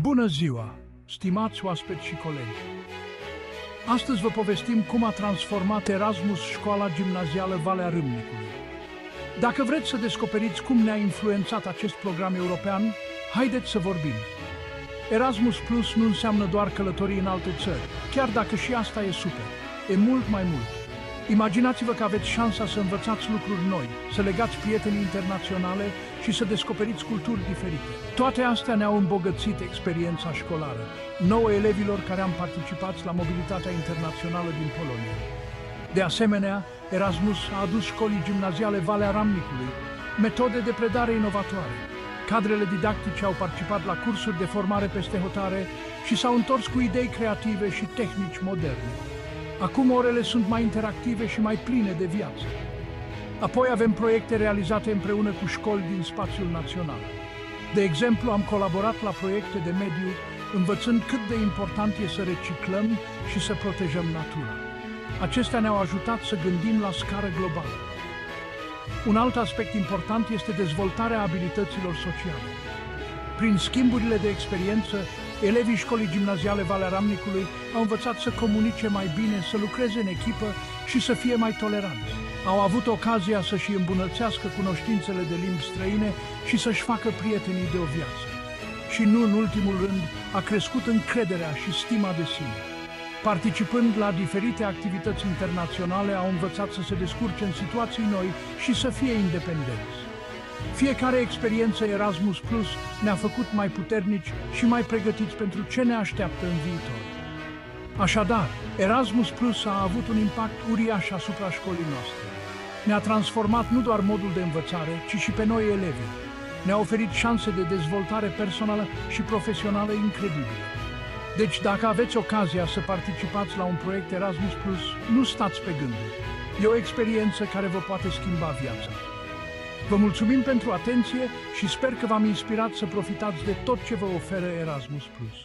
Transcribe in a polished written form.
Bună ziua, stimați oaspeți și colegi! Astăzi vă povestim cum a transformat Erasmus școala gimnazială Valea Râmnicului. Dacă vreți să descoperiți cum ne-a influențat acest program european, haideți să vorbim. Erasmus Plus nu înseamnă doar călătorii în alte țări, chiar dacă și asta e super. E mult mai mult. Imaginați-vă că aveți șansa să învățați lucruri noi, să legați prieteni internaționale și să descoperiți culturi diferite. Toate astea ne-au îmbogățit experiența școlară, nouă elevilor care am participat la mobilitatea internațională din Polonia. De asemenea, Erasmus a adus școlii gimnaziale Valea Râmnicului metode de predare inovatoare. Cadrele didactice au participat la cursuri de formare peste hotare și s-au întors cu idei creative și tehnici moderne. Acum orele sunt mai interactive și mai pline de viață. Apoi avem proiecte realizate împreună cu școli din spațiul național. De exemplu, am colaborat la proiecte de mediu, învățând cât de important e să reciclăm și să protejăm natura. Acestea ne-au ajutat să gândim la scară globală. Un alt aspect important este dezvoltarea abilităților sociale. Prin schimburile de experiență, elevii școlii gimnaziale Valea Râmnicului au învățat să comunice mai bine, să lucreze în echipă și să fie mai toleranți. Au avut ocazia să-și îmbunătățească cunoștințele de limbi străine și să-și facă prietenii de o viață. Și nu în ultimul rând, a crescut încrederea și stima de sine. Participând la diferite activități internaționale, au învățat să se descurce în situații noi și să fie independenți. Fiecare experiență Erasmus Plus ne-a făcut mai puternici și mai pregătiți pentru ce ne așteaptă în viitor. Așadar, Erasmus Plus a avut un impact uriaș asupra școlii noastre. Ne-a transformat nu doar modul de învățare, ci și pe noi elevi. Ne-a oferit șanse de dezvoltare personală și profesională incredibile. Deci, dacă aveți ocazia să participați la un proiect Erasmus Plus, nu stați pe gânduri. E o experiență care vă poate schimba viața. Vă mulțumim pentru atenție și sper că v-am inspirat să profitați de tot ce vă oferă Erasmus Plus.